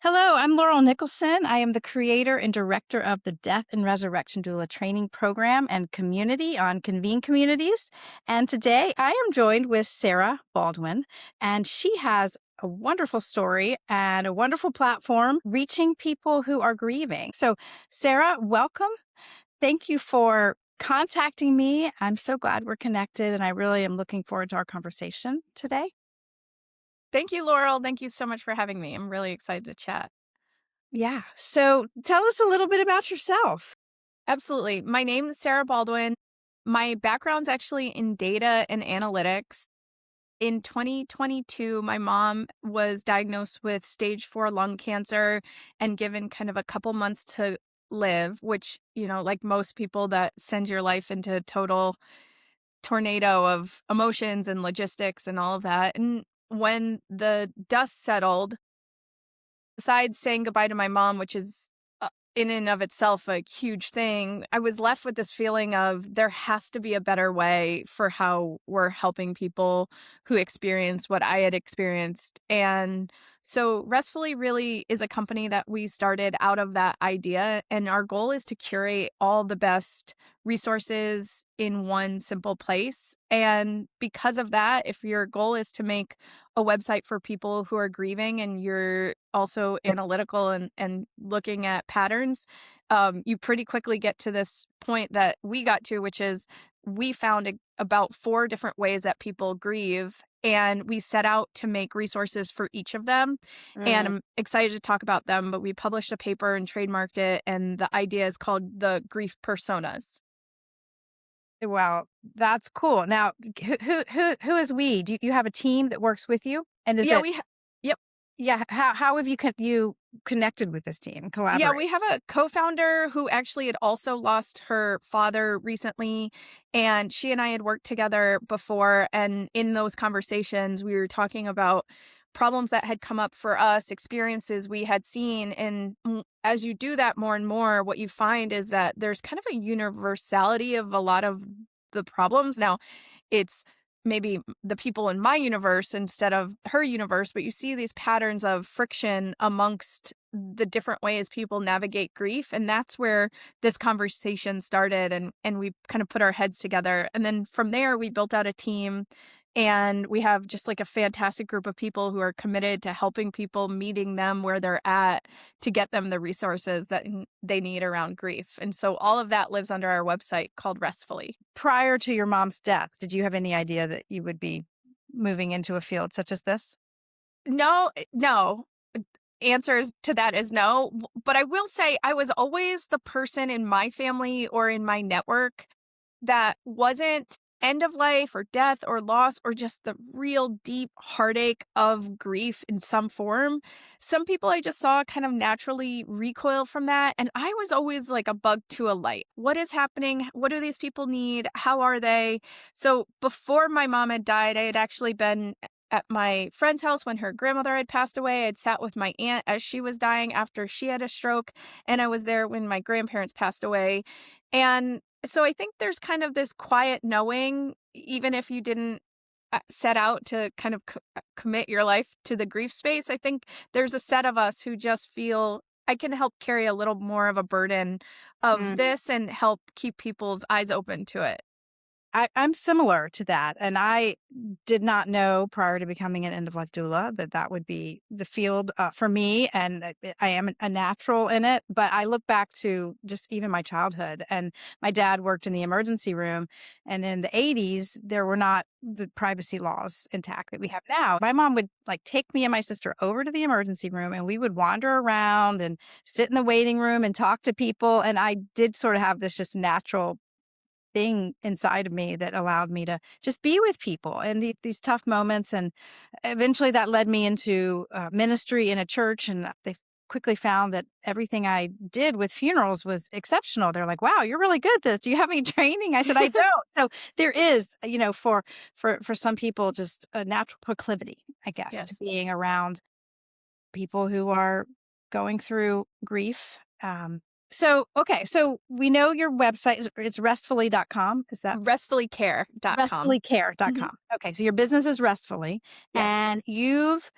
Hello, I'm Laurel Nicholson. I am the creator and director of the Death and Resurrection Doula training program and community on Convene Communities. And today I am joined with Sarah Baldwin, and she has a wonderful story and a wonderful platform reaching people who are grieving. So, Sarah, welcome. Thank you for contacting me. I'm so glad we're connected, and I really am looking forward to our conversation today. Thank you, Laurel. Thank you so much for having me. I'm really excited to chat. Yeah. So tell us a little bit about yourself. Absolutely. My name is Sarah Baldwin. My background's actually in data and analytics. In 2022, my mom was diagnosed with stage 4 lung cancer and given kind of a couple months to live, which, like most people, that sends your life into total tornado of emotions and logistics and all of that. And when the dust settled, besides saying goodbye to my mom, which is in and of itself a huge thing, I was left with this feeling of there has to be a better way for how we're helping people who experience what I had experienced. And so Restfully really is a company that we started out of that idea. And our goal is to curate all the best resources in one simple place. And because of that, if your goal is to make a website for people who are grieving and you're also analytical and looking at patterns, you pretty quickly get to this point that we got to, which is we found about 4 different ways that people grieve, and we set out to make resources for each of them. And I'm excited to talk about them, but we published a paper and trademarked it, and the idea is called the grief personas. Well, that's cool. Now, who is we? Do you have a team that works with you? And is Yeah, it? yep. Yeah. How have you connected with this team? Collaborate. Yeah, we have a co-founder who actually had also lost her father recently, and she and I had worked together before. And in those conversations, we were talking about problems that had come up for us, experiences we had seen. And as you do that more and more, what you find is that there's kind of a universality of a lot of the problems. Now, it's maybe the people in my universe instead of her universe, but you see these patterns of friction amongst the different ways people navigate grief. And that's where this conversation started. And we kind of put our heads together. And then from there, we built out a team. And we have just like a fantastic group of people who are committed to helping people, meeting them where they're at to get them the resources that they need around grief. And so all of that lives under our website called Restfully. Prior to your mom's death, did you have any idea that you would be moving into a field such as this? No. Answers to that is no. But I will say I was always the person in my family or in my network that wasn't end of life or death or loss or just the real deep heartache of grief in some form. Some people I just saw kind of naturally recoil from that. And I was always like a bug to a light. What is happening? What do these people need? How are they? So before my mom had died, I had actually been at my friend's house when her grandmother had passed away. I'd sat with my aunt as she was dying after she had a stroke. And I was there when my grandparents passed away. And so I think there's kind of this quiet knowing, even if you didn't set out to kind of commit your life to the grief space. I think there's a set of us who just feel I can help carry a little more of a burden of this and help keep people's eyes open to it. I'm similar to that. And I did not know prior to becoming an end-of-life doula that would be the field for me. And I am a natural in it. But I look back to just even my childhood. And my dad worked in the emergency room. And in the 80s, there were not the privacy laws intact that we have now. My mom would take me and my sister over to the emergency room, and we would wander around and sit in the waiting room and talk to people. And I did sort of have this just natural thing inside of me that allowed me to just be with people in these tough moments. And eventually that led me into ministry in a church. And they quickly found that everything I did with funerals was exceptional. They're like, wow, you're really good at this. Do you have any training? I said, I don't. So there is, for some people, just a natural proclivity, I guess, Yes. to being around people who are going through grief. So we know your website, it's restfully.com. Is that? Restfullycare.com. Restfullycare.com. Mm-hmm. Okay. So your business is Restfully, yes. and you've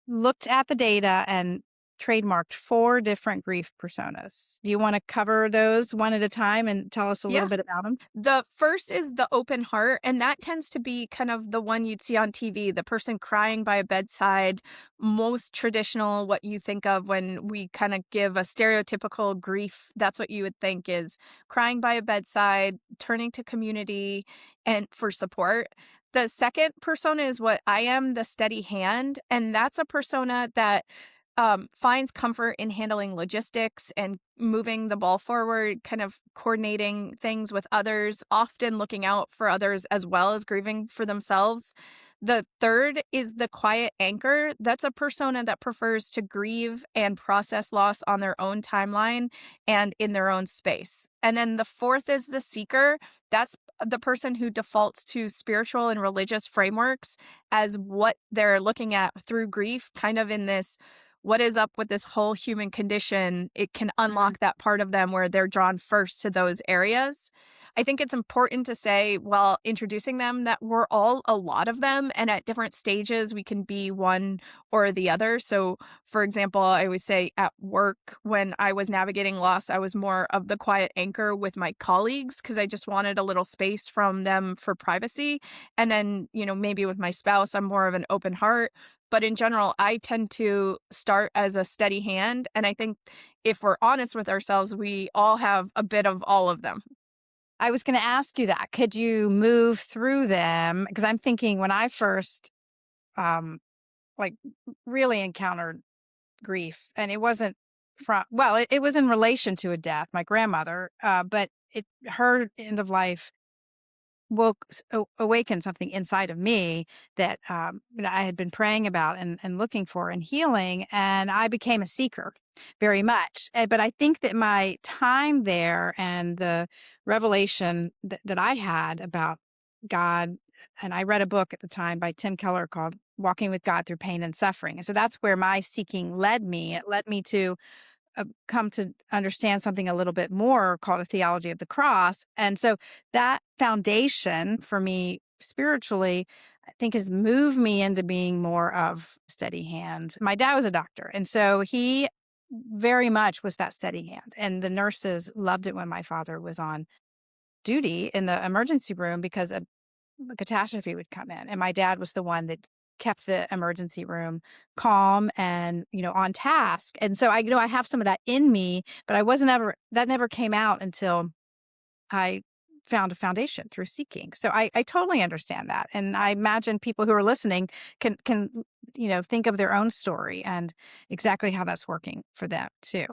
looked at the data and trademarked 4 different grief personas. Do you want to cover those one at a time and tell us a little Yeah. bit about them? The first is the open heart, and that tends to be kind of the one you'd see on TV, the person crying by a bedside, most traditional, what you think of when we kind of give a stereotypical grief. That's what you would think is crying by a bedside, turning to community and for support. The second persona is what I am, the steady hand, and that's a persona that finds comfort in handling logistics and moving the ball forward, kind of coordinating things with others, often looking out for others as well as grieving for themselves. The third is the quiet anchor. That's a persona that prefers to grieve and process loss on their own timeline and in their own space. And then the fourth is the seeker. That's the person who defaults to spiritual and religious frameworks as what they're looking at through grief, kind of in this what is up with this whole human condition. It can unlock that part of them where they're drawn first to those areas. I think it's important to say while introducing them that we're all a lot of them, and at different stages we can be one or the other. So, for example, I always say at work when I was navigating loss, I was more of the quiet anchor with my colleagues because I just wanted a little space from them for privacy. And then, maybe with my spouse, I'm more of an open heart. But in general, I tend to start as a steady hand. And I think if we're honest with ourselves, we all have a bit of all of them. I was going to ask you that. Could you move through them? Because I'm thinking when I first, like, really encountered grief, and it wasn't it was in relation to a death, my grandmother, but her end of life awakened something inside of me that I had been praying about and looking for and healing, and I became a seeker very much. But I think that my time there and the revelation that I had about God, and I read a book at the time by Tim Keller called Walking with God Through Pain and Suffering. And so that's where my seeking led me. It led me to come to understand something a little bit more called a theology of the cross. And so that foundation for me spiritually, I think, has moved me into being more of a steady hand. My dad was a doctor, and so he very much was that steady hand. And the nurses loved it when my father was on duty in the emergency room because a catastrophe would come in. And my dad was the one that kept the emergency room calm and, on task. And so I have some of that in me, but that never came out until I found a foundation through seeking. So I totally understand that. And I imagine people who are listening can, think of their own story and exactly how that's working for them too.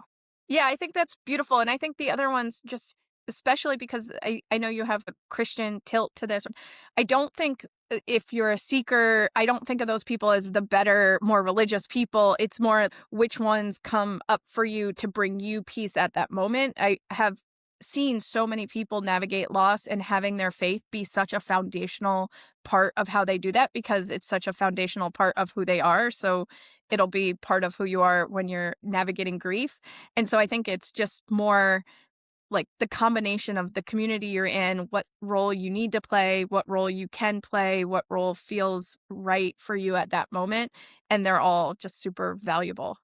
Yeah, I think that's beautiful. And I think the other ones just, especially because I know you have a Christian tilt to this. I don't think if you're a seeker, I don't think of those people as the better, more religious people. It's more which ones come up for you to bring you peace at that moment. I have seen so many people navigate loss and having their faith be such a foundational part of how they do that because it's such a foundational part of who they are. So it'll be part of who you are when you're navigating grief. And so I think it's just more like the combination of the community you're in, what role you need to play, what role you can play, what role feels right for you at that moment. And they're all just super valuable.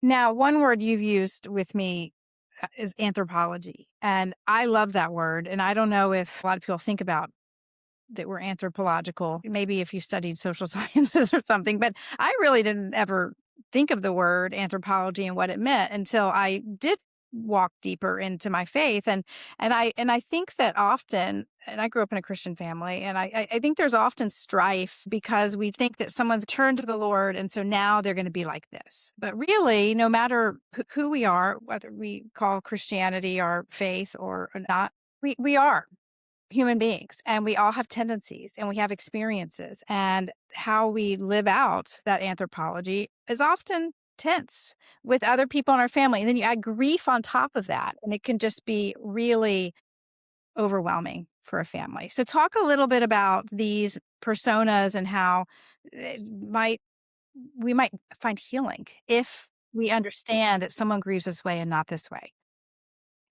Now, one word you've used with me is anthropology. And I love that word. And I don't know if a lot of people think about that we're anthropological, maybe if you studied social sciences or something, but I really didn't ever think of the word anthropology and what it meant until I did walk deeper into my faith. And I think that often, and I grew up in a Christian family, and I think there's often strife because we think that someone's turned to the Lord and so now they're going to be like this. But really, no matter who we are, whether we call Christianity our faith or not, we are human beings, and we all have tendencies and we have experiences, and how we live out that anthropology is often tense with other people in our family. And then you add grief on top of that, and it can just be really overwhelming for a family. So talk a little bit about these personas and how we might find healing if we understand that someone grieves this way and not this way.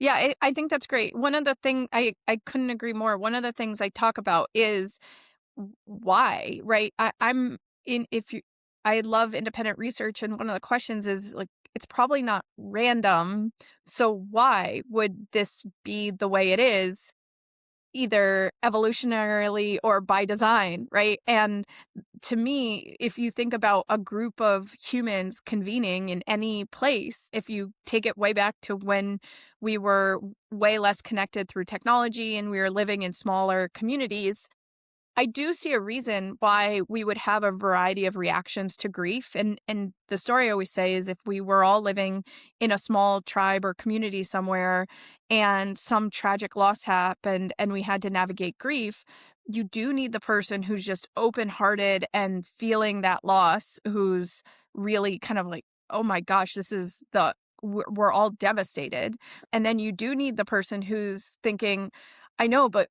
Yeah, I think that's great. One of the things I couldn't agree more. One of the things I talk about is why, right? I'm in, if you, I love independent research, and one of the questions is like, it's probably not random. So why would this be the way it is, either evolutionarily or by design, right? And to me, if you think about a group of humans convening in any place, if you take it way back to when we were way less connected through technology and we were living in smaller communities, I do see a reason why we would have a variety of reactions to grief. And the story I always say is, if we were all living in a small tribe or community somewhere and some tragic loss happened and we had to navigate grief, you do need the person who's just open-hearted and feeling that loss, who's really kind of like, oh my gosh, this is we're all devastated. And then you do need the person who's thinking, I know, but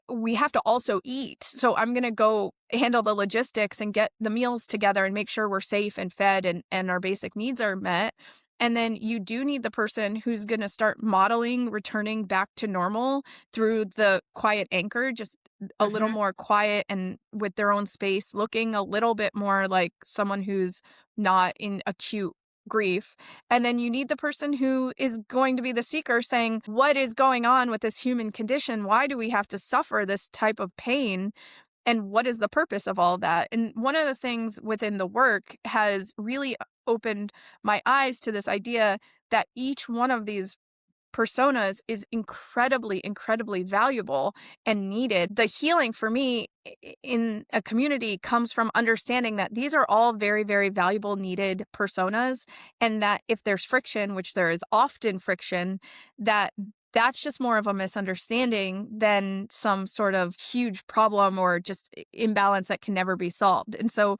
we have to also eat. So I'm going to go handle the logistics and get the meals together and make sure we're safe and fed and our basic needs are met. And then you do need the person who's going to start modeling returning back to normal through the quiet anchor, just a little Mhm. more quiet and with their own space, looking a little bit more like someone who's not in acute grief. And then you need the person who is going to be the seeker, saying, what is going on with this human condition? Why do we have to suffer this type of pain? And what is the purpose of all that? And one of the things within the work has really opened my eyes to this idea that each one of these personas is incredibly, incredibly valuable and needed. The healing for me in a community comes from understanding that these are all very, very valuable, needed personas. And that if there's friction, which there is often friction, that's just more of a misunderstanding than some sort of huge problem or just imbalance that can never be solved. And so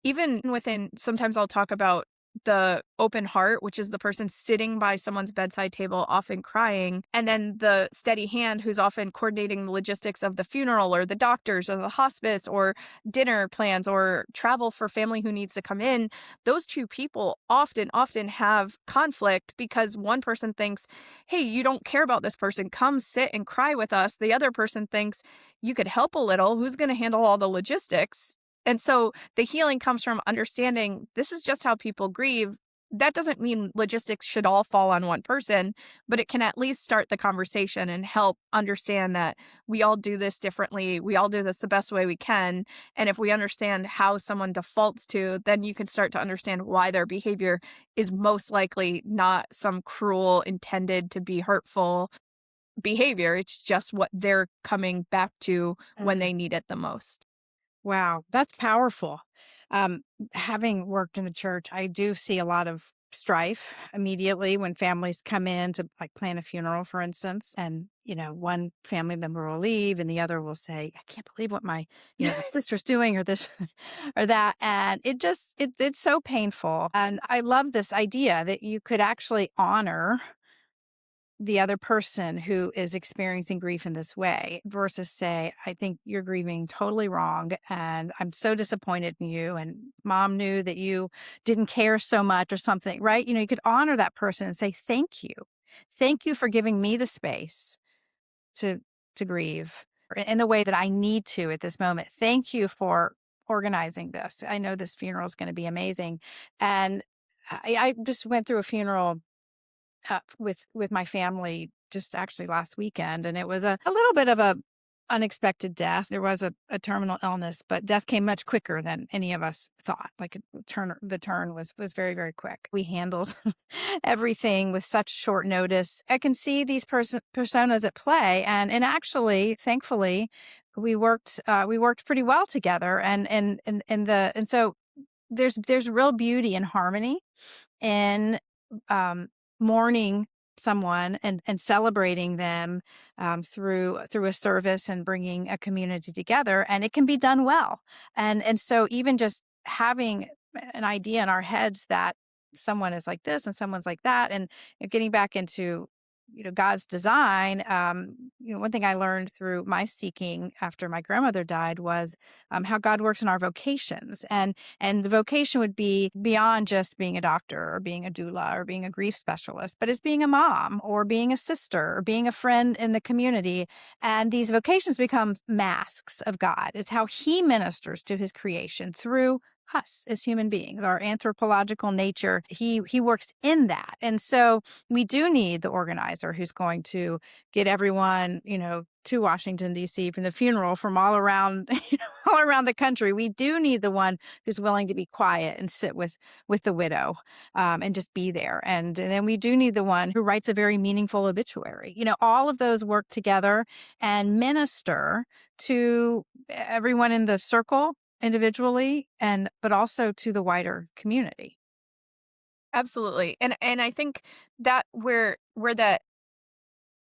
even within, sometimes I'll talk about the open heart, which is the person sitting by someone's bedside table, often crying, and then the steady hand, who's often coordinating the logistics of the funeral or the doctors or the hospice or dinner plans or travel for family who needs to come in. Those two people often have conflict because one person thinks, hey, you don't care about this person, come sit and cry with us. The other person thinks, you could help a little, who's going to handle all the logistics? And so the healing comes from understanding this is just how people grieve. That doesn't mean logistics should all fall on one person, but it can at least start the conversation and help understand that we all do this differently. We all do this the best way we can. And if we understand how someone defaults to, then you can start to understand why their behavior is most likely not some cruel, intended to be hurtful behavior. It's just what they're coming back to when Mm. they need it the most. Wow, that's powerful. Um, Having worked in the church, I do see a lot of strife immediately when families come in to like plan a funeral, for instance, and one family member will leave and the other will say, "I can't believe what my sister's doing," or this or that, and it's so painful. And I love this idea that you could actually honor the other person who is experiencing grief in this way versus say, I think you're grieving totally wrong. And I'm so disappointed in you. And mom knew that you didn't care so much or something, right? You could honor that person and say, thank you. Thank you for giving me the space to, to grieve in the way that I need to at this moment. Thank you for organizing this. I know this funeral is going to be amazing. And I just went through a funeral with my family just actually last weekend, and it was a little bit of a unexpected death. There was a terminal illness, but death came much quicker than any of us thought. Like the turn was very, very quick. We handled everything with such short notice. I can see these personas at play, and actually, thankfully, we worked pretty well together, and so there's real beauty and harmony in um, mourning someone and celebrating them through a service and bringing a community together, and it can be done well. And so even just having an idea in our heads that someone is like this and someone's like that, and getting back into God's design. One thing I learned through my seeking after my grandmother died was how God works in our vocations, and the vocation would be beyond just being a doctor or being a doula or being a grief specialist, but it's being a mom or being a sister or being a friend in the community. And these vocations become masks of God. It's how He ministers to His creation through us as human beings, our anthropological nature. He works in that. And so we do need the organizer who's going to get everyone, to Washington, D.C. from the funeral from all around, all around the country. We do need the one who's willing to be quiet and sit with the widow and just be there. And then we do need the one who writes a very meaningful obituary. All of those work together and minister to everyone in the circle individually, but also to the wider community. Absolutely. And I think that where that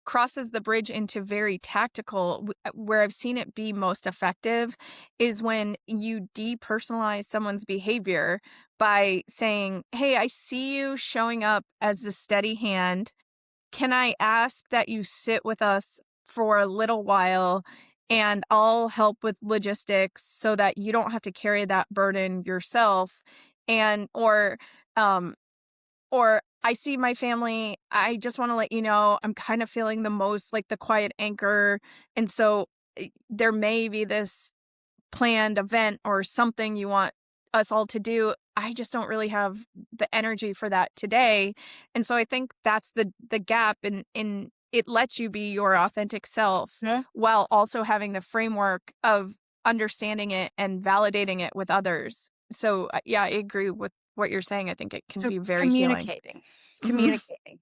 crosses the bridge into very tactical, where I've seen it be most effective, is when you depersonalize someone's behavior by saying, hey, I see you showing up as the steady hand. Can I ask that you sit with us for a little while, and I'll help with logistics so that you don't have to carry that burden yourself? And or I see my family, I just want to let you know I'm kind of feeling the most like the quiet anchor. And so there may be this planned event or something you want us all to do. I just don't really have the energy for that today. And so I think that's the gap in it lets you be your authentic self Yeah. while also having the framework of understanding it and validating it with others. So yeah, I agree with what you're saying. I think it can So be very healing. communicating.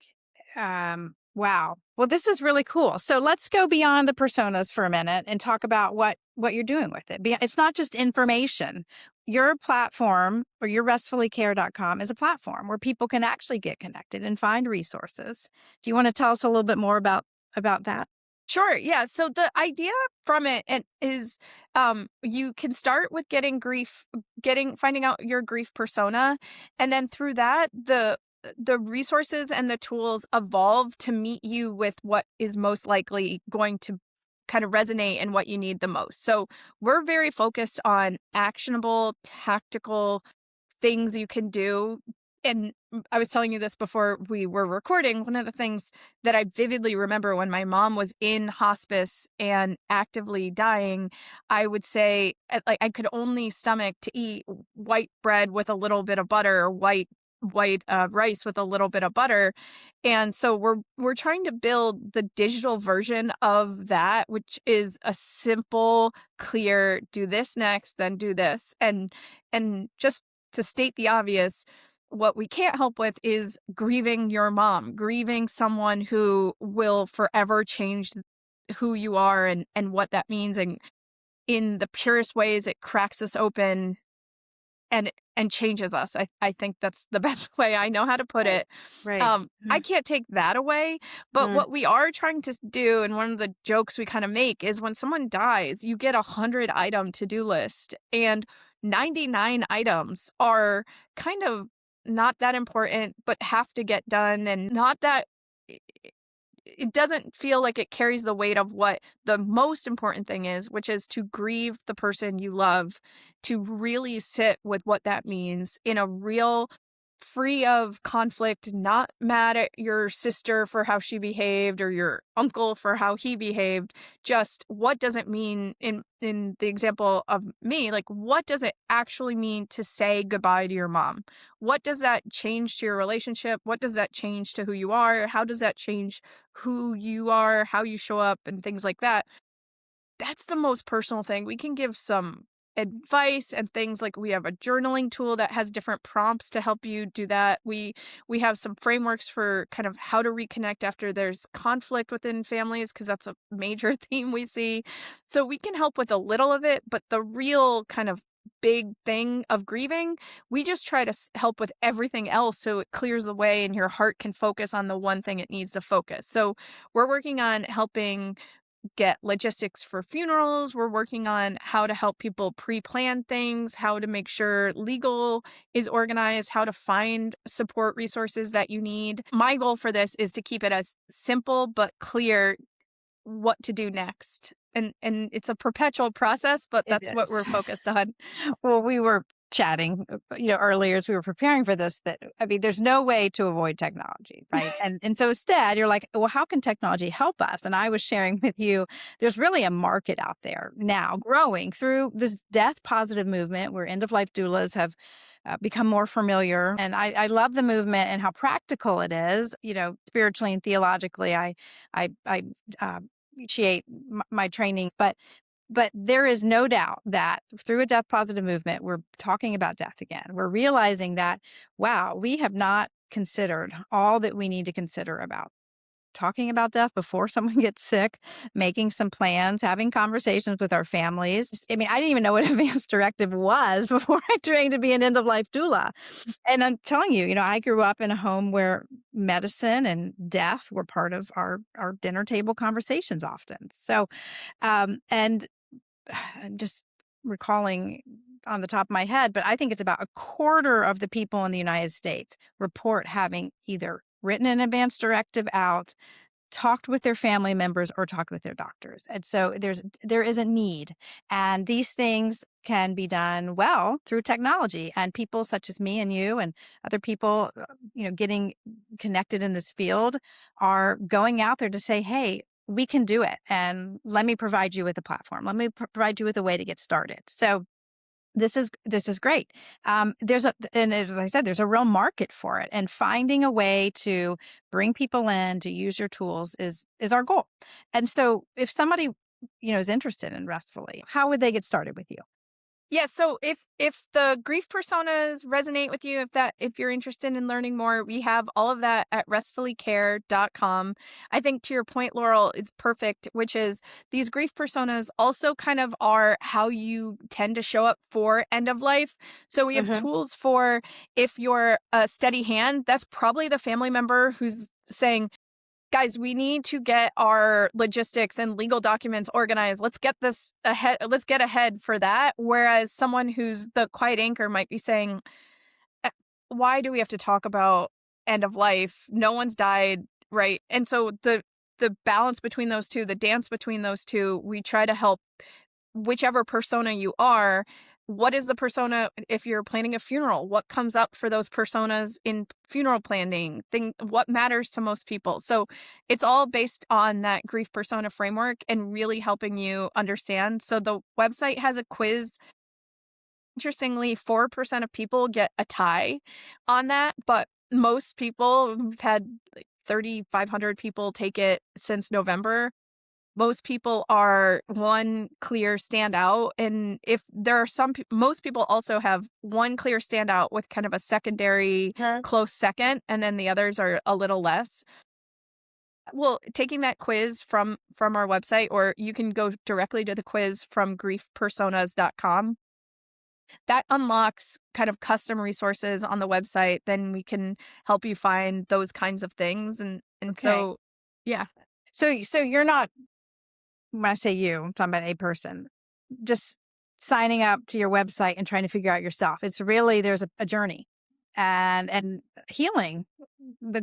Wow. Well, this is really cool. So let's go beyond the personas for a minute and talk about what you're doing with it. It's not just information. Your platform, or your restfullycare.com, is a platform where people can actually get connected and find resources. Do you want to tell us a little bit more about that? Sure. Yeah. So the idea from it is you can start with finding out your grief persona. And then through that, the resources and the tools evolve to meet you with what is most likely going to kind of resonate and what you need the most. So we're very focused on actionable, tactical things you can do. And I was telling you this before we were recording. One of the things that I vividly remember when my mom was in hospice and actively dying, I would say, like, I could only stomach to eat white bread with a little bit of butter, or white rice with a little bit of butter. And so we're trying to build the digital version of that, which is a simple, clear, do this next, then do this. And just to state the obvious, what we can't help with is grieving your mom, grieving someone who will forever change who you are and what that means. And in the purest ways, it cracks us open and changes us. I think that's the best way I know how to put it. Right. I can't take that away, but what we are trying to do, and one of the jokes we kind of make, is when someone dies, you get 100-item to-do list, and 99 items are kind of not that important, but have to get done, and not that it doesn't feel like it carries the weight of what the most important thing is, which is to grieve the person you love, to really sit with what that means in a real, free of conflict, not mad at your sister for how she behaved or your uncle for how he behaved. Just what does it mean in the example of me? Like, what does it actually mean to say goodbye to your mom? What does that change to your relationship? What does that change to who you are? How does that change who you are, how you show up, and things like that? That's the most personal thing. We can give some advice and things, like we have a journaling tool that has different prompts to help you do that. We have some frameworks for kind of how to reconnect after there's conflict within families, because that's a major theme we see. So we can help with a little of it, but the real kind of big thing of grieving, we just try to help with everything else so it clears the way and your heart can focus on the one thing it needs to focus. So we're working on helping get logistics for funerals. We're working on how to help people pre-plan things, how to make sure legal is organized, how to find support resources that you need. My goal for this is to keep it as simple but clear what to do next. And it's a perpetual process, but that's what we're focused on. Well, we were chatting, earlier as we were preparing for this, that, I mean, there's no way to avoid technology, right? And so instead you're like, well, how can technology help us? And I was sharing with you, there's really a market out there now growing through this death positive movement where end of life doulas have become more familiar. And I love the movement and how practical it is, spiritually and theologically. I appreciate my training, but there is no doubt that through a death positive movement, we're talking about death again. We're realizing that, wow, we have not considered all that we need to consider about talking about death before someone gets sick, making some plans, having conversations with our families. I mean, I didn't even know what advanced directive was before I trained to be an end of life doula. And I'm telling you, I grew up in a home where medicine and death were part of our dinner table conversations often. So, and I'm just recalling on the top of my head, but I think it's about a quarter of the people in the United States report having either written an advance directive out, talked with their family members, or talked with their doctors. And so there is a need. And these things can be done well through technology, and people such as me and you and other people, getting connected in this field are going out there to say, hey, we can do it. And let me provide you with a platform. Let me provide you with a way to get started. So this is great. And as I said, there's a real market for it, and finding a way to bring people in to use your tools is our goal. And so if somebody, is interested in Restfully, how would they get started with you? Yeah, so if the grief personas resonate with you, if you're interested in learning more, we have all of that at restfullycare.com. I think to your point, Laurel, is perfect, which is these grief personas also kind of are how you tend to show up for end of life. So we have tools for if you're a steady hand, that's probably the family member who's saying, guys, we need to get our logistics and legal documents organized. Let's get this ahead. Let's get ahead for that. Whereas someone who's the quiet anchor might be saying, why do we have to talk about end of life? No one's died, right? And so the balance between those two, the dance between those two, we try to help whichever persona you are. What is the persona if you're planning a funeral? What comes up for those personas in funeral planning? What matters to most people? So it's all based on that grief persona framework and really helping you understand. So the website has a quiz. Interestingly, 4% of people get a tie on that, but most people, we've had like 3,500 people take it since November. Most people are one clear standout. And if there are most people also have one clear standout with kind of a secondary close second, and then the others are a little less. Well, taking that quiz from our website, or you can go directly to the quiz from griefpersonas.com. That unlocks kind of custom resources on the website. Then we can help you find those kinds of things. And so, yeah. So you're not, when I say you, I'm talking about a person, just signing up to your website and trying to figure out yourself. It's really, there's a journey, and healing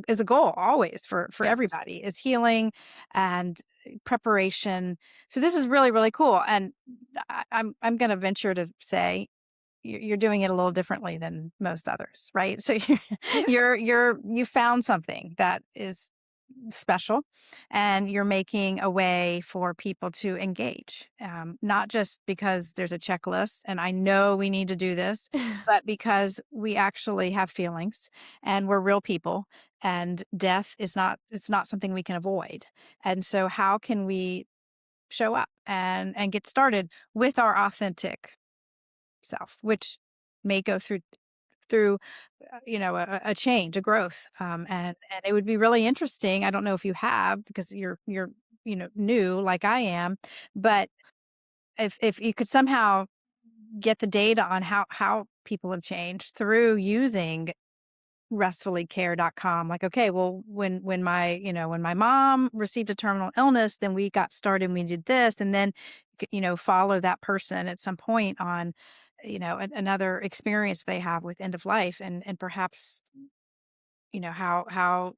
is a goal always for Yes. everybody, is healing and preparation. So this is really, really cool. And I'm going to venture to say you're doing it a little differently than most others, right? So you found something that is special, and you're making a way for people to engage, not just because there's a checklist and I know we need to do this, but because we actually have feelings and we're real people, and death is it's not something we can avoid. And so how can we show up and get started with our authentic self, which may go through a change, a growth, and it would be really interesting. I don't know if you have, because you're new like I am, but if you could somehow get the data on how people have changed through using restfullycare.com. Like, okay, well, when my mom received a terminal illness, then we got started and we did this, and then follow that person at some point on another experience they have with end of life, and perhaps how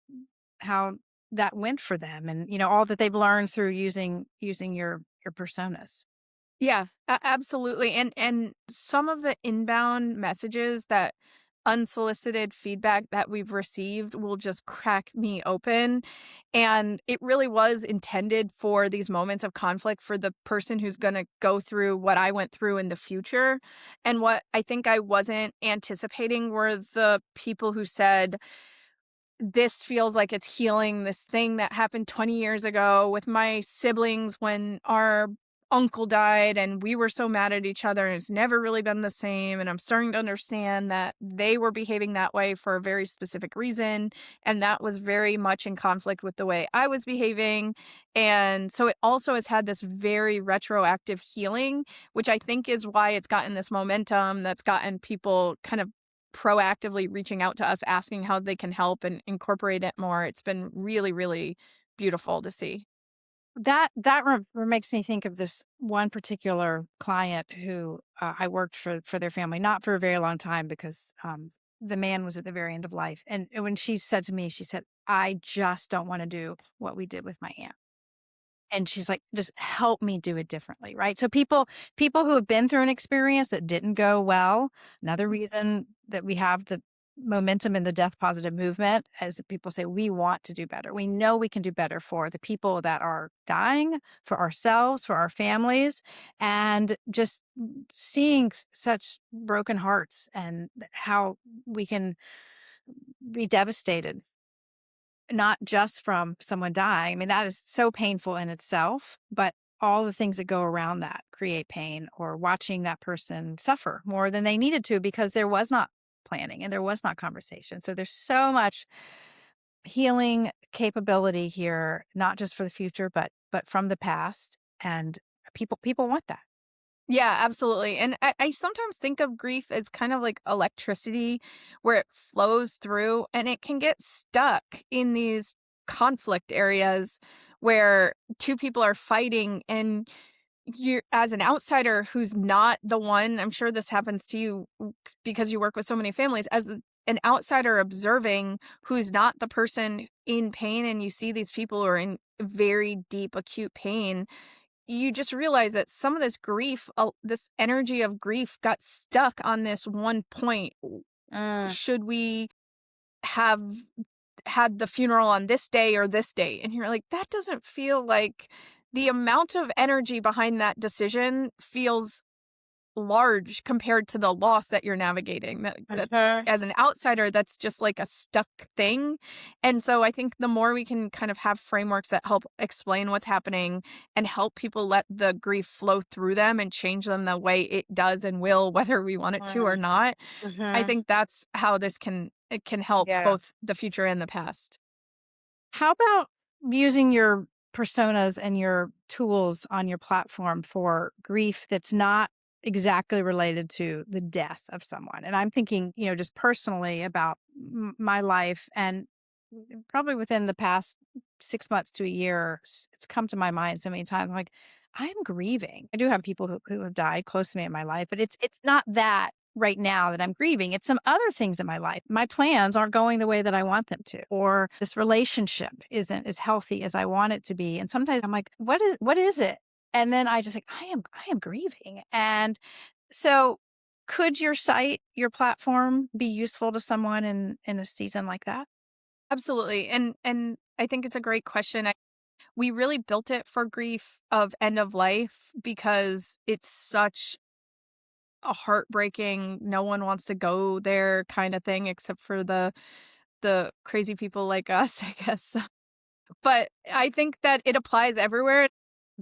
that went for them, and all that they've learned through using your personas. Yeah, absolutely. And some of the inbound messages, that unsolicited feedback that we've received, will just crack me open. And it really was intended for these moments of conflict for the person who's going to go through what I went through in the future. And what I think I wasn't anticipating were the people who said, this feels like it's healing this thing that happened 20 years ago with my siblings when our uncle died and we were so mad at each other, and it's never really been the same, and I'm starting to understand that they were behaving that way for a very specific reason, and that was very much in conflict with the way I was behaving. And so it also has had this very retroactive healing, which I think is why it's gotten this momentum, that's gotten people kind of proactively reaching out to us, asking how they can help and incorporate it more. It's been really, really beautiful to see. Makes me think of this one particular client who I worked for their family, not for a very long time because the man was at the very end of life. And when she said to me, she said, "I just don't want to do what we did with my aunt." And she's like, "Just help me do it differently," right? So people who have been through an experience that didn't go well, another reason that we have the momentum in the death positive movement, as people say, we want to do better. We know we can do better for the people that are dying, for ourselves, for our families, and just seeing such broken hearts and how we can be devastated, not just from someone dying. I mean, that is so painful in itself, but all the things that go around that create pain, or watching that person suffer more than they needed to because there was not planning and there was not conversation. So there's so much healing capability here, not just for the future, but from the past. And people want that. Yeah, absolutely. And I sometimes think of grief as kind of like electricity, where it flows through and it can get stuck in these conflict areas where two people are fighting, and you're, as an outsider who's not the one, I'm sure this happens to you because you work with so many families, as an outsider observing who's not the person in pain, and you see these people who are in very deep acute pain, you just realize that some of this grief, this energy of grief got stuck on this one point. Mm. Should we have had the funeral on this day or this day? And you're like, that doesn't feel like, the amount of energy behind that decision feels large compared to the loss that you're navigating. That Mhm. as an outsider, that's just like a stuck thing. And so I think the more we can kind of have frameworks that help explain what's happening and help people let the grief flow through them and change them the way it does and will, whether we want it to or Mm. not, I Mhm. think that's how this can, it can help Yeah. both the future and the past. How about using your personas and your tools on your platform for grief that's not exactly related to the death of someone? And I'm thinking, just personally about my life, and probably within the past 6 months to a year, it's come to my mind so many times. I'm like, I'm grieving. I do have people who have died close to me in my life, but it's not that right now that I'm grieving. It's some other things in my life. My plans aren't going the way that I want them to, or this relationship isn't as healthy as I want it to be. And sometimes I'm like, what is it? And then I just like, I am grieving. And so could your site, your platform be useful to someone in a season like that? Absolutely. And I think it's a great question. We really built it for grief of end of life because it's such a heartbreaking, no one wants to go there kind of thing, except for the crazy people like us, I guess. But I think that it applies everywhere.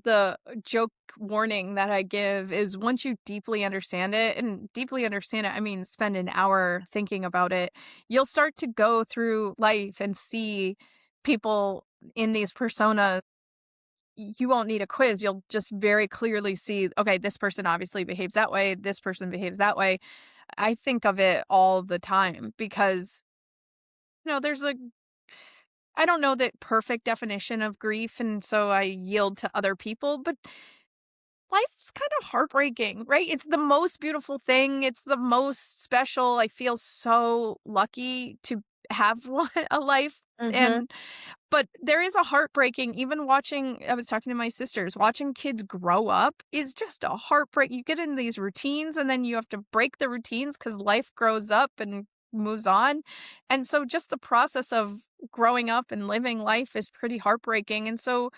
The joke warning that I give is, once you deeply understand it, and deeply understand it, I mean spend an hour thinking about it, you'll start to go through life and see people in these personas. You won't need a quiz. You'll just very clearly see, okay, this person obviously behaves that way. This person behaves that way. I think of it all the time because, there's a, I don't know the perfect definition of grief. And so I yield to other people, but life's kind of heartbreaking, right? It's the most beautiful thing. It's the most special. I feel so lucky to have a life. Mhm. But there is a heartbreaking, even watching, I was talking to my sisters, watching kids grow up is just a heartbreak. You get in these routines and then you have to break the routines because life grows up and moves on. And so just the process of growing up and living life is pretty heartbreaking. And so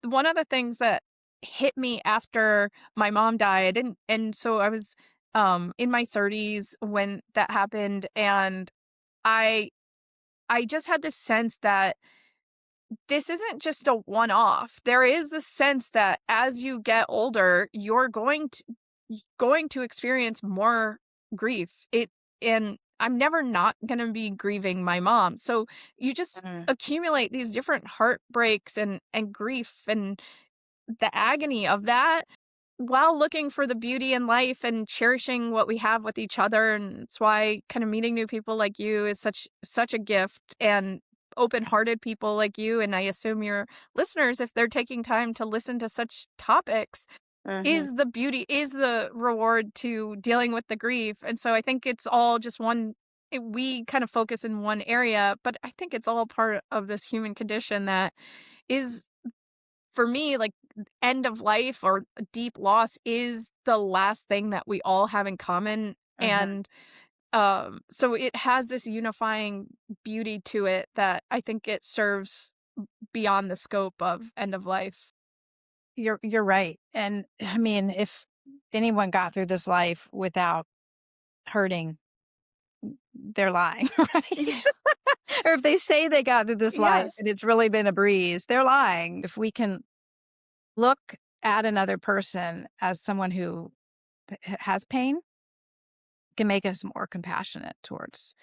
one of the things that hit me after my mom died, and so I was in my 30s when that happened, and I I just had this sense that this isn't just a one-off. There is this sense that as you get older, you're going to experience more grief. And I'm never not going to be grieving my mom. So you just Mm. accumulate these different heartbreaks and grief and the agony of that while looking for the beauty in life and cherishing what we have with each other. And it's why kind of meeting new people like you is such a gift, and open-hearted people like you, and I assume your listeners, if they're taking time to listen to such topics, Mhm. is the beauty, is the reward to dealing with the grief. And so I think it's all just we kind of focus in one area, but I think it's all part of this human condition that is, for me, like, end of life or a deep loss is the last thing that we all have in common. Mhm. And so it has this unifying beauty to it that I think it serves beyond the scope of end of life. You're right. And I mean, if anyone got through this life without hurting, they're lying, Yeah. right? Or if they say they got through this life Yeah. and it's really been a breeze, they're lying. If we can look at another person as someone who has pain, can make us more compassionate towards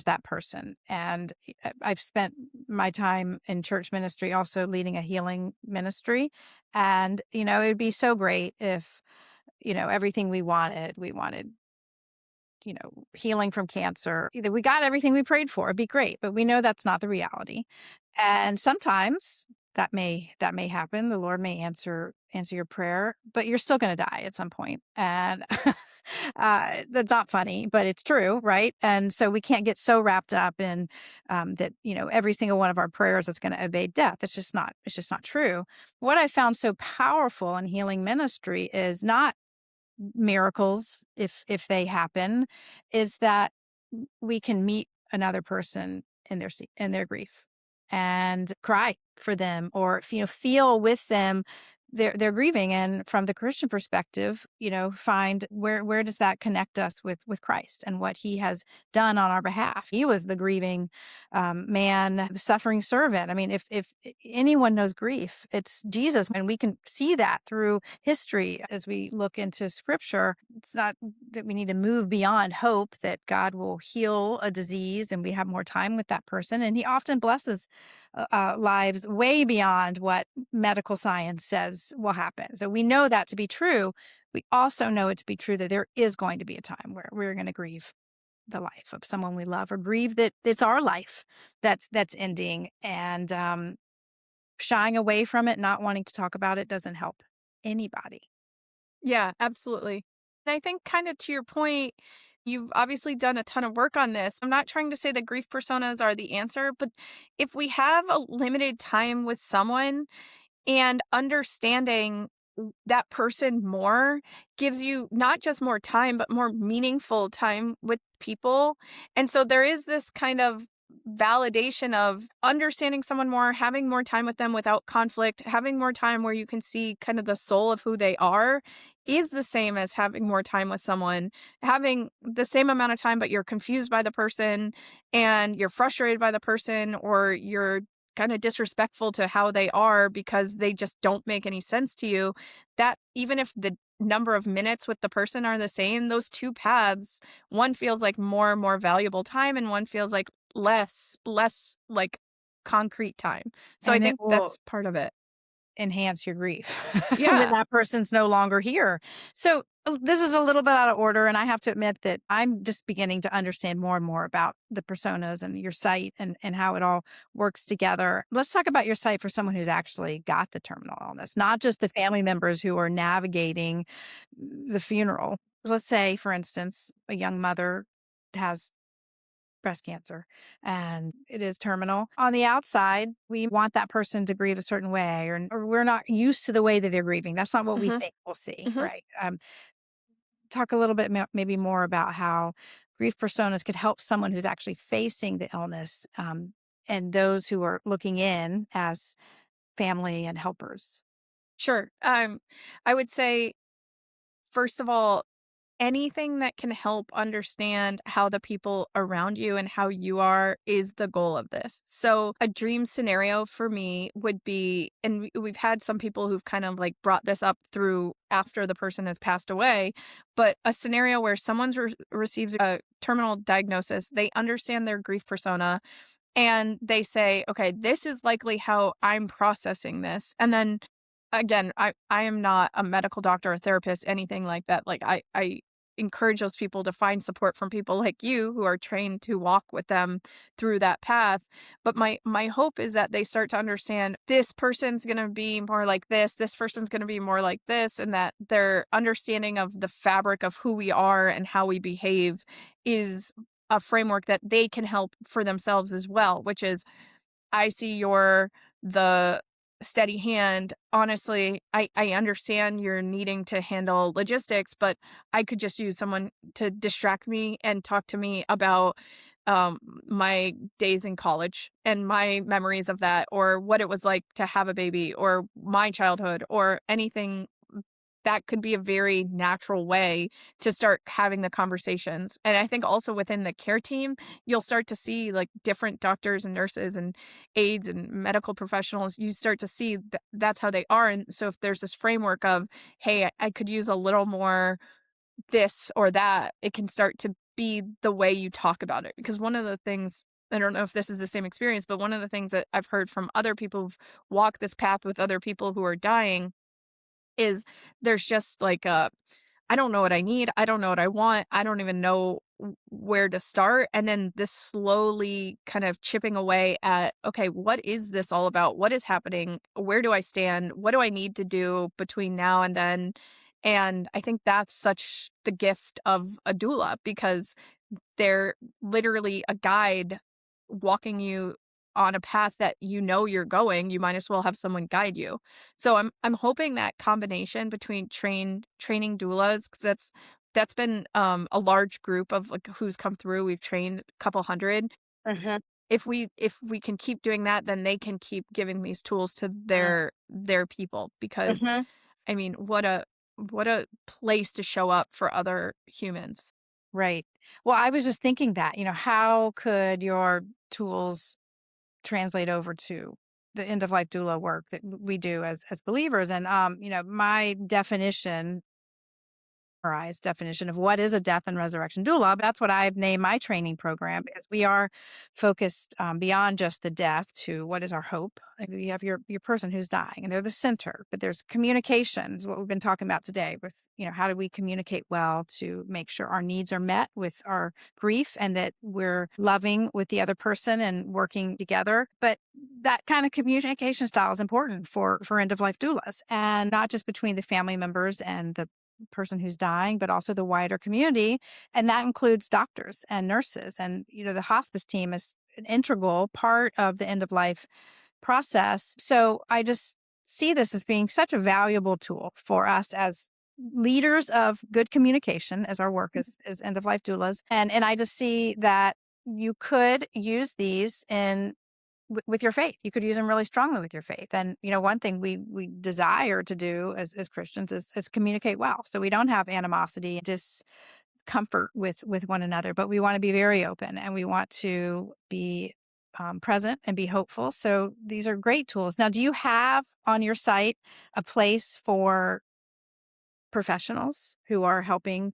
that person. And I've spent my time in church ministry also leading a healing ministry, and it'd be so great if everything we wanted healing from cancer. Either we got everything we prayed for, it'd be great, but we know that's not the reality. And sometimes that may happen. The Lord may answer your prayer, but you're still going to die at some point. And that's not funny, but it's true, right? And so we can't get so wrapped up in that. Every single one of our prayers is going to evade death. It's just not. It's just not true. What I found so powerful in healing ministry is not miracles, if they happen, is that we can meet another person in their grief and cry for them, or feel with them their grieving. And from the Christian perspective, find where does that connect us with Christ and what he has done on our behalf. He was the grieving man, the suffering servant. I mean, if anyone knows grief, it's Jesus. And we can see that through history as we look into scripture. It's not that we need to move beyond hope that God will heal a disease and we have more time with that person. And he often blesses lives way beyond what medical science says will happen. So we know that to be true. We also know it to be true that there is going to be a time where we're going to grieve the life of someone we love, or grieve that it's our life that's ending. And shying away from it, not wanting to talk about it, doesn't help anybody. Yeah, absolutely. And I think, kind of to your point, you've obviously done a ton of work on this. I'm not trying to say that grief personas are the answer, but if we have a limited time with someone, and understanding that person more gives you not just more time, but more meaningful time with people. And so there is this kind of validation of understanding someone more, having more time with them without conflict, having more time where you can see kind of the soul of who they are is the same as having more time with someone. Having the same amount of time, but you're confused by the person and you're frustrated by the person, or you're kind of disrespectful to how they are because they just don't make any sense to you, that even if the number of minutes with the person are the same, those two paths, one feels like more and more valuable time and one feels like less like concrete time. So I And it think will that's part of it. enhance your grief when Yeah. that person's no longer here. So this is a little bit out of order, and I have to admit that I'm just beginning to understand more and more about the personas and your site and how it all works together. Let's talk about your site for someone who's actually got the terminal illness, not just the family members who are navigating the funeral. Let's say, for instance, a young mother has breast cancer and it is terminal. On the outside, we want that person to grieve a certain way, or we're not used to the way that they're grieving. That's not what we Mm-hmm. think we'll see, Mm-hmm. right? Talk a little bit maybe more about how grief personas could help someone who's actually facing the illness, and those who are looking in as family and helpers. Sure. I would say, first of all, anything that can help understand how the people around you and how you are is the goal of this. So, a dream scenario for me would be, and we've had some people who've kind of like brought this up through after the person has passed away, but a scenario where someone's receives a terminal diagnosis, they understand their grief persona, and they say, okay, this is likely how I'm processing this. And then again, I am not a medical doctor or therapist, anything like that. Like I encourage those people to find support from people like you who are trained to walk with them through that path. But my hope is that they start to understand this person's going to be more like this person's going to be more like this, and that their understanding of the fabric of who we are and how we behave is a framework that they can help for themselves as well, which is, I see you're the steady hand. Honestly, I understand you're needing to handle logistics, but I could just use someone to distract me and talk to me about my days in college and my memories of that, or what it was like to have a baby, or my childhood, or anything. That could be a very natural way to start having the conversations. And I think also within the care team, you'll start to see like different doctors and nurses and aides and medical professionals. You start to see that's how they are. And so if there's this framework of, hey, I could use a little more this or that, it can start to be the way you talk about it. Because one of the things, I don't know if this is the same experience, but one of the things that I've heard from other people who've walked this path with other people who are dying is there's just like a, I don't know what I need. I don't know what I want. I don't even know where to start. And then this slowly kind of chipping away at, okay, what is this all about? What is happening? Where do I stand? What do I need to do between now and then? And I think that's such the gift of a doula, because they're literally a guide walking you on a path that you know you're going. You might as well have someone guide you. So I'm hoping that combination between training doulas, because that's been a large group of like who's come through. We've trained a couple hundred. Mhm. If we can keep doing that, then they can keep giving these tools to their people, because Mhm. I mean, what a place to show up for other humans. Right. Well, I was just thinking that, how could your tools translate over to the end of life doula work that we do as believers? And my definition of what is a death and resurrection doula. That's what I've named my training program, because we are focused beyond just the death to what is our hope. Like, you have your person who's dying and they're the center, but there's communication is what we've been talking about today with, how do we communicate well to make sure our needs are met with our grief and that we're loving with the other person and working together. But that kind of communication style is important for end of life doulas, and not just between the family members and the person who's dying, but also the wider community. And that includes doctors and nurses. And, the hospice team is an integral part of the end of life process. So I just see this as being such a valuable tool for us as leaders of good communication, as our work is end of life doulas. And I just see that you could use these with your faith. You could use them really strongly with your faith. And, one thing we desire to do as Christians is communicate well. So we don't have animosity, discomfort with one another, but we want to be very open and we want to be present and be hopeful. So these are great tools. Now, do you have on your site a place for professionals who are helping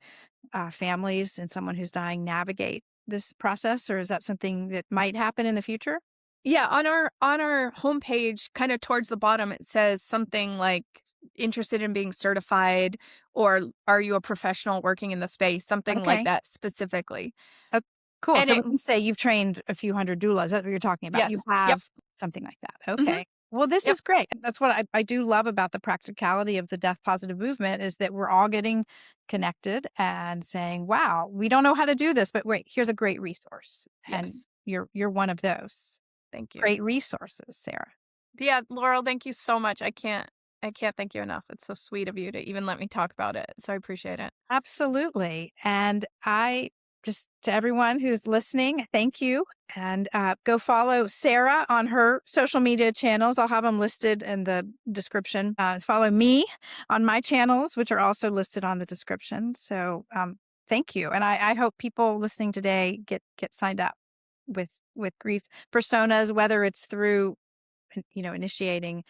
families and someone who's dying navigate this process? Or is that something that might happen in the future? Yeah, on our homepage, kind of towards the bottom, it says something like interested in being certified, or are you a professional working in the space, something like Okay. that specifically. Oh, cool. And So it when you say you've trained a few hundred doulas, that's what you're talking about. You yes. Yep. have something like that. Mhm. Okay. Well, this Yep. is great. That's what I do love about the practicality of the death positive movement is that we're all getting connected and saying, wow, we don't know how to do this, but wait, here's a great resource. And Yes. you're one of those Thank you. great resources, Sarah. Yeah, Laurel, thank you so much. I can't thank you enough. It's so sweet of you to even let me talk about it. So I appreciate it. Absolutely. And I just, to everyone who's listening, thank you. And go follow Sarah on her social media channels. I'll have them listed in the description. Follow me on my channels, which are also listed on the description. So thank you. And I hope people listening today get signed up with grief personas, whether it's through initiating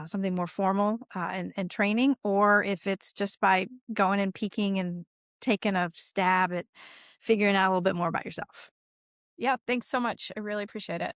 something more formal and training, or if it's just by going and peeking and taking a stab at figuring out a little bit more about yourself. Yeah, thanks so much. I really appreciate it.